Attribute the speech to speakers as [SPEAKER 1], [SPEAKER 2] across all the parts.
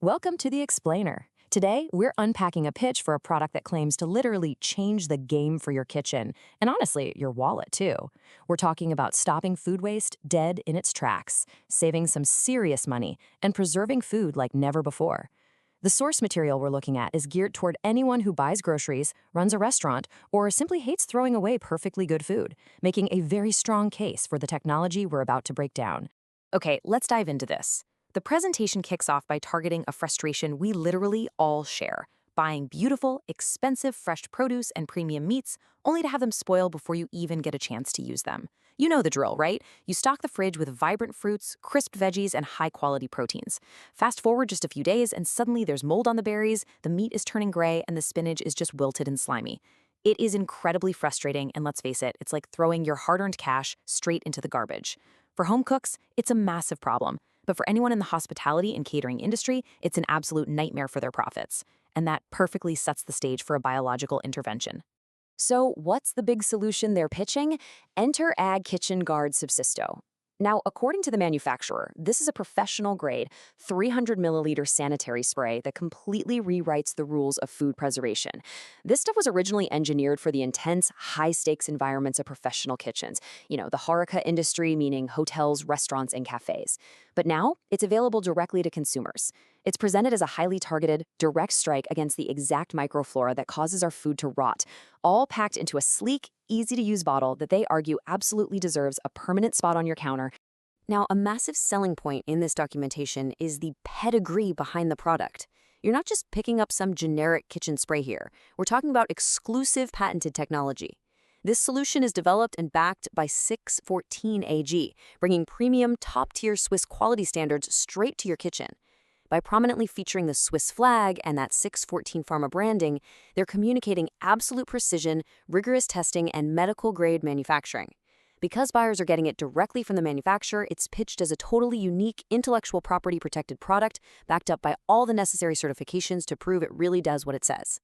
[SPEAKER 1] Welcome to The Explainer. Today, we're unpacking a pitch for a product that claims to literally change the game for your kitchen, and honestly, your wallet too. We're talking about stopping food waste dead in its tracks, saving some serious money, and preserving food like never before. The source material we're looking at is geared toward anyone who buys groceries, runs a restaurant, or simply hates throwing away perfectly good food, making a very strong case for the technology we're about to break down. Okay, let's dive into this. The presentation kicks off by targeting a frustration we literally all share: buying beautiful, expensive fresh produce and premium meats only to have them spoil before you even get a chance to use them. You know the drill, right? You stock the fridge with vibrant fruits, crisp veggies, and high-quality proteins. Fast forward just a few days, and suddenly there's mold on the berries, the meat is turning gray, and the spinach is just wilted and slimy. It is incredibly frustrating, and let's face it, it's like throwing your hard-earned cash straight into the garbage. For home cooks, it's a massive problem. But for anyone in the hospitality and catering industry, it's an absolute nightmare for their profits. And that perfectly sets the stage for a biological intervention. So what's the big solution they're pitching? Enter Kitchen Guard Subsisto. Now, according to the manufacturer, this is a professional-grade 300-milliliter sanitary spray that completely rewrites the rules of food preservation. This stuff was originally engineered for the intense, high-stakes environments of professional kitchens. You know, the HoReCa industry, meaning hotels, restaurants, and cafés. But now, it's available directly to consumers. It's presented as a highly targeted, direct strike against the exact microflora that causes our food to rot, all packed into a sleek, easy-to-use bottle that they argue absolutely deserves a permanent spot on your counter. Now, a massive selling point in this documentation is the pedigree behind the product. You're not just picking up some generic kitchen spray here. We're talking about exclusive patented technology. This solution is developed and backed by 614 AG, bringing premium, top-tier Swiss quality standards straight to your kitchen. By prominently featuring the Swiss flag and that 614 Pharma branding, they're communicating absolute precision, rigorous testing, and medical-grade manufacturing. Because buyers are getting it directly from the manufacturer, it's pitched as a totally unique, intellectual property-protected product backed up by all the necessary certifications to prove it really does what it says.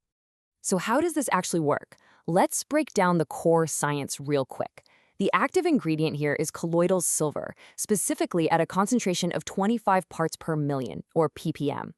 [SPEAKER 1] So how does this actually work? Let's break down the core science real quick. The active ingredient here is colloidal silver, specifically at a concentration of 25 parts per million, or ppm.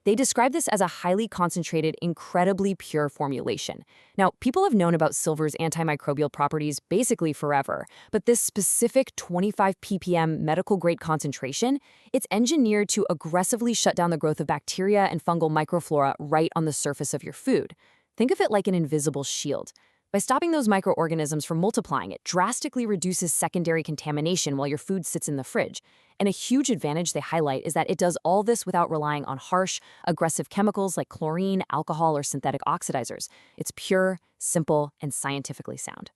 [SPEAKER 1] They describe this as a highly concentrated, incredibly pure formulation. Now, people have known about silver's antimicrobial properties basically forever, but this specific 25 ppm medical-grade concentration, it's engineered to aggressively shut down the growth of bacteria and fungal microflora right on the surface of your food. Think of it like an invisible shield. By stopping those microorganisms from multiplying, it drastically reduces secondary contamination while your food sits in the fridge. And a huge advantage they highlight is that it does all this without relying on harsh, aggressive chemicals like chlorine, alcohol, or synthetic oxidizers. It's pure, simple, and scientifically sound.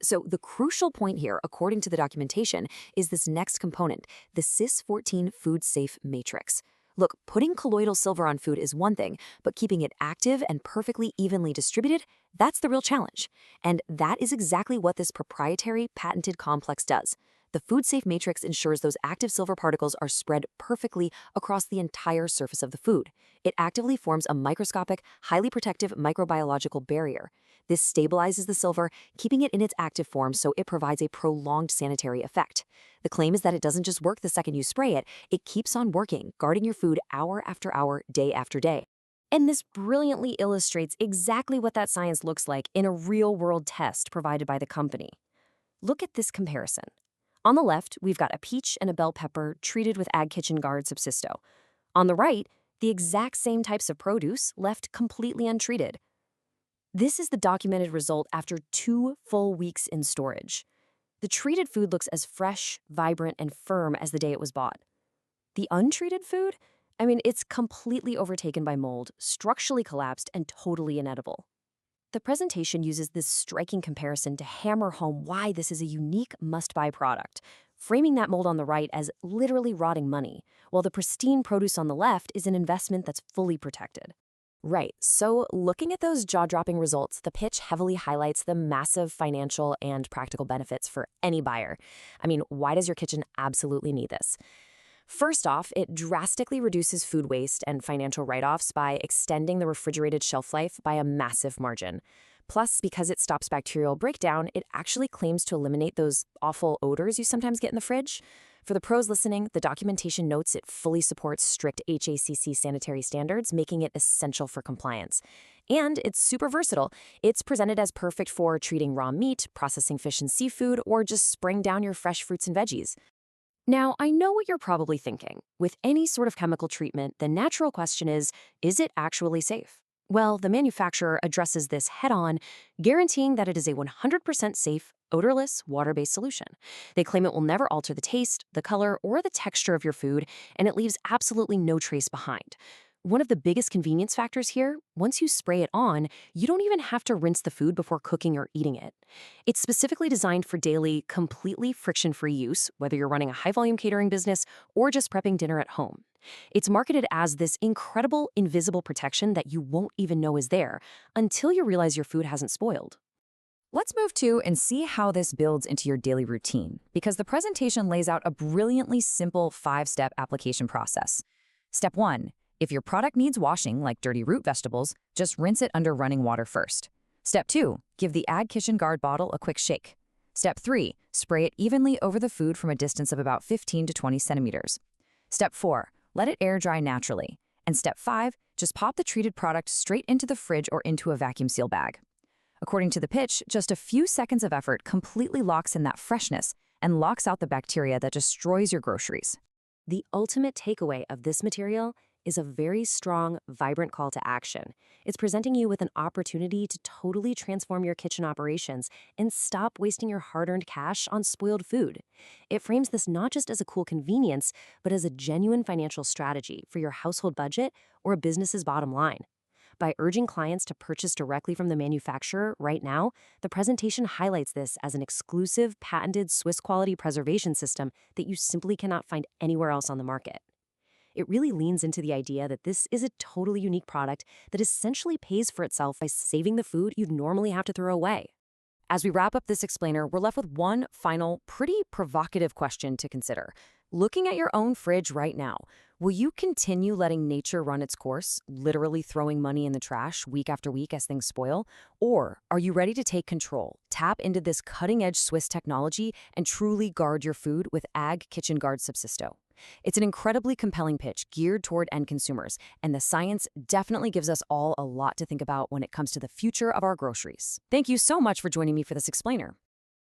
[SPEAKER 1] So the crucial point here, according to the documentation, is this next component, the CIS-14 Food Safe Matrix. Look, putting colloidal silver on food is one thing, but keeping it active and perfectly evenly distributed, that's the real challenge. And that is exactly what this proprietary, patented complex does. The Food Safe Matrix ensures those active silver particles are spread perfectly across the entire surface of the food. It actively forms a microscopic, highly protective microbiological barrier. This stabilizes the silver, keeping it in its active form so it provides a prolonged sanitary effect. The claim is that it doesn't just work the second you spray it, it keeps on working, guarding your food hour after hour, day after day. And this brilliantly illustrates exactly what that science looks like in a real-world test provided by the company. Look at this comparison. On the left, we've got a peach and a bell pepper treated with Kitchen Guard Subsisto. On the right, the exact same types of produce left completely untreated. This is the documented result after 2 full weeks in storage. The treated food looks as fresh, vibrant, and firm as the day it was bought. The untreated food? It's completely overtaken by mold, structurally collapsed, and totally inedible. The presentation uses this striking comparison to hammer home why this is a unique must-buy product, framing that mold on the right as literally rotting money, while the pristine produce on the left is an investment that's fully protected. Right, so looking at those jaw-dropping results, the pitch heavily highlights the massive financial and practical benefits for any buyer. Why does your kitchen absolutely need this? First off, it drastically reduces food waste and financial write-offs by extending the refrigerated shelf life by a massive margin. Plus, because it stops bacterial breakdown, it actually claims to eliminate those awful odors you sometimes get in the fridge. For the pros listening, the documentation notes it fully supports strict HACC sanitary standards, making it essential for compliance. And it's super versatile. It's presented as perfect for treating raw meat, processing fish and seafood, or just spraying down your fresh fruits and veggies. Now, I know what you're probably thinking. With any sort of chemical treatment, the natural question is it actually safe? Well, the manufacturer addresses this head-on, guaranteeing that it is a 100% safe, odorless, water-based solution. They claim it will never alter the taste, the color, or the texture of your food, and it leaves absolutely no trace behind. One of the biggest convenience factors here, once you spray it on, you don't even have to rinse the food before cooking or eating it. It's specifically designed for daily, completely friction-free use, whether you're running a high-volume catering business or just prepping dinner at home. It's marketed as this incredible, invisible protection that you won't even know is there until you realize your food hasn't spoiled.
[SPEAKER 2] Let's move to and see how this builds into your daily routine, because the presentation lays out a brilliantly simple 5-step application process. Step 1. If your product needs washing, like dirty root vegetables, just rinse it under running water first. Step 2. Give the Kitchen Guard bottle a quick shake. Step 3. Spray it evenly over the food from a distance of about 15 to 20 centimeters. Step 4. Let it air dry naturally. And step 5. Just pop the treated product straight into the fridge or into a vacuum seal bag. According to the pitch, just a few seconds of effort completely locks in that freshness and locks out the bacteria that destroys your groceries.
[SPEAKER 1] The ultimate takeaway of this material is a very strong, vibrant call to action. It's presenting you with an opportunity to totally transform your kitchen operations and stop wasting your hard-earned cash on spoiled food. It frames this not just as a cool convenience, but as a genuine financial strategy for your household budget or a business's bottom line. By urging clients to purchase directly from the manufacturer right now, the presentation highlights this as an exclusive, patented Swiss quality preservation system that you simply cannot find anywhere else on the market. It really leans into the idea that this is a totally unique product that essentially pays for itself by saving the food you'd normally have to throw away. As we wrap up this explainer, we're left with one final, pretty provocative question to consider. Looking at your own fridge right now, will you continue letting nature run its course, literally throwing money in the trash week after week as things spoil? Or are you ready to take control, tap into this cutting-edge Swiss technology, and truly guard your food with Kitchen Guard Subsisto? It's an incredibly compelling pitch geared toward end consumers, and the science definitely gives us all a lot to think about when it comes to the future of our groceries. Thank you so much for joining me for this explainer.